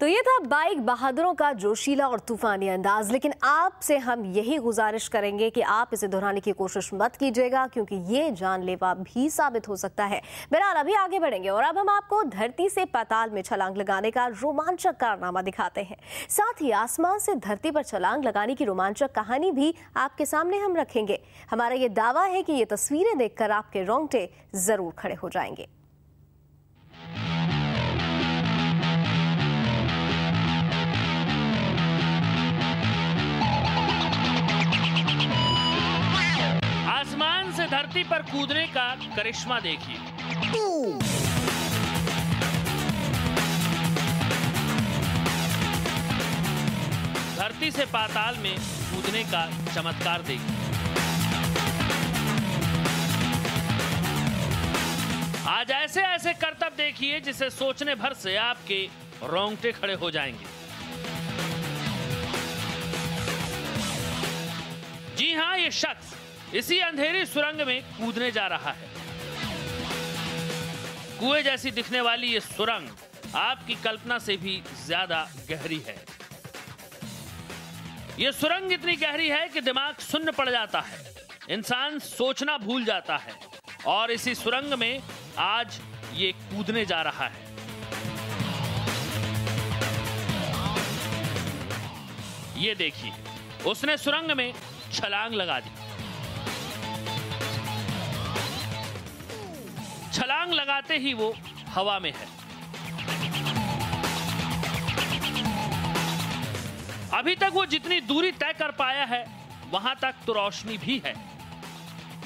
तो ये था बाइक बहादुरों का जोशीला और तूफानी अंदाज। लेकिन आपसे हम यही गुजारिश करेंगे कि आप इसे दोहराने की कोशिश मत कीजिएगा, क्योंकि ये जानलेवा भी साबित हो सकता है। बहरहाल अभी आगे बढ़ेंगे और अब हम आपको धरती से पाताल में छलांग लगाने का रोमांचक कारनामा दिखाते हैं। साथ ही आसमान से धरती पर छलांग लगाने की रोमांचक कहानी भी आपके सामने हम रखेंगे। हमारा ये दावा है कि ये तस्वीरें देखकर आपके रोंगटे जरूर खड़े हो जाएंगे। आसमान से धरती पर कूदने का करिश्मा देखिए। धरती से पाताल में कूदने का चमत्कार देखिए। आज ऐसे ऐसे करतब देखिए जिसे सोचने भर से आपके रोंगटे खड़े हो जाएंगे। जी हां, ये शख्स इसी अंधेरी सुरंग में कूदने जा रहा है। कुएं जैसी दिखने वाली ये सुरंग आपकी कल्पना से भी ज्यादा गहरी है। ये सुरंग इतनी गहरी है कि दिमाग सुन्न पड़ जाता है, इंसान सोचना भूल जाता है। और इसी सुरंग में आज ये कूदने जा रहा है। ये देखिए, उसने सुरंग में छलांग लगा दी। छलांग लगाते ही वो हवा में है। अभी तक वो जितनी दूरी तय कर पाया है वहां तक तो रोशनी भी है,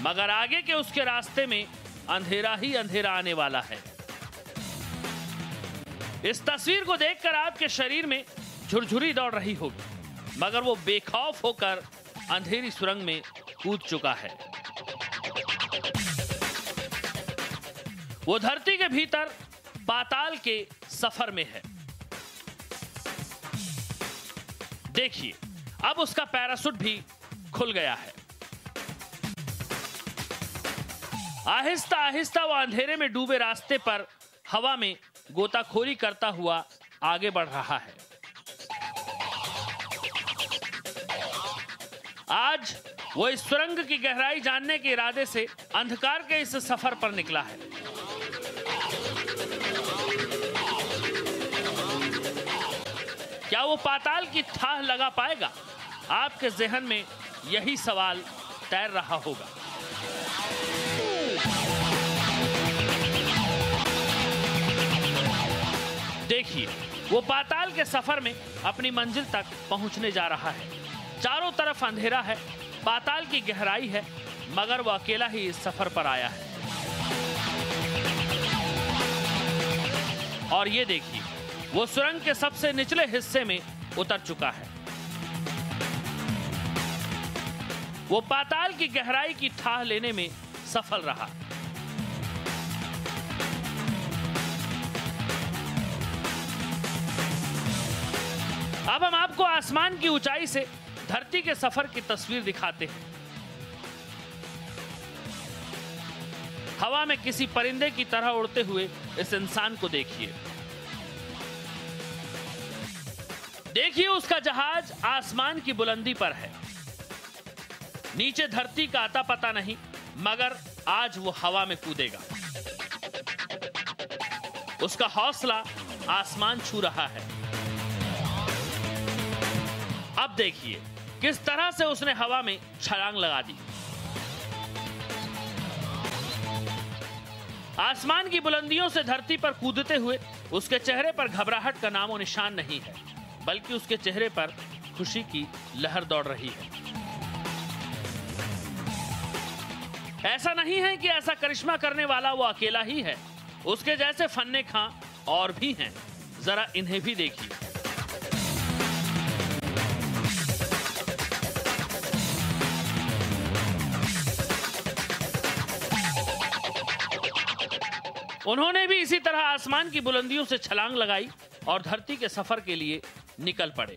मगर आगे के उसके रास्ते में अंधेरा ही अंधेरा आने वाला है। इस तस्वीर को देखकर आपके शरीर में झुरझुरी दौड़ रही होगी, मगर वो बेखौफ होकर अंधेरी सुरंग में कूद चुका है। वो धरती के भीतर पाताल के सफर में है। देखिए, अब उसका पैराशूट भी खुल गया है। आहिस्ता आहिस्ता वो अंधेरे में डूबे रास्ते पर हवा में गोताखोरी करता हुआ आगे बढ़ रहा है। आज वो इस सुरंग की गहराई जानने के इरादे से अंधकार के इस सफर पर निकला है। क्या वो पाताल की थाह लगा पाएगा? आपके ज़हन में यही सवाल तैर रहा होगा। देखिए, वो पाताल के सफर में अपनी मंजिल तक पहुंचने जा रहा है। चारों तरफ अंधेरा है, पाताल की गहराई है, मगर वो अकेला ही इस सफर पर आया है। और ये देखिए, वो सुरंग के सबसे निचले हिस्से में उतर चुका है। वो पाताल की गहराई की थाह लेने में सफल रहा। अब हम आपको आसमान की ऊंचाई से धरती के सफर की तस्वीर दिखाते हैं। हवा में किसी परिंदे की तरह उड़ते हुए इस इंसान को देखिए। देखिए, उसका जहाज आसमान की बुलंदी पर है। नीचे धरती का अता पता नहीं, मगर आज वो हवा में कूदेगा। उसका हौसला आसमान छू रहा है। अब देखिए किस तरह से उसने हवा में छलांग लगा दी। आसमान की बुलंदियों से धरती पर कूदते हुए उसके चेहरे पर घबराहट का नामो निशान नहीं है, बल्कि उसके चेहरे पर खुशी की लहर दौड़ रही है। ऐसा नहीं है कि ऐसा करिश्मा करने वाला वो अकेला ही है। उसके जैसे फन्ने खां और भी हैं। जरा इन्हें भी देखिए। उन्होंने भी इसी तरह आसमान की बुलंदियों से छलांग लगाई और धरती के सफर के लिए निकल पड़े।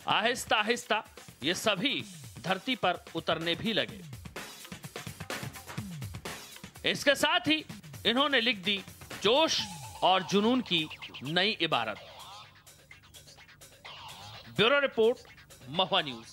आहिस्ता आहिस्ता ये सभी धरती पर उतरने भी लगे। इसके साथ ही इन्होंने लिख दी जोश और जुनून की नई इबारत। ब्यूरो रिपोर्ट, महुआ न्यूज।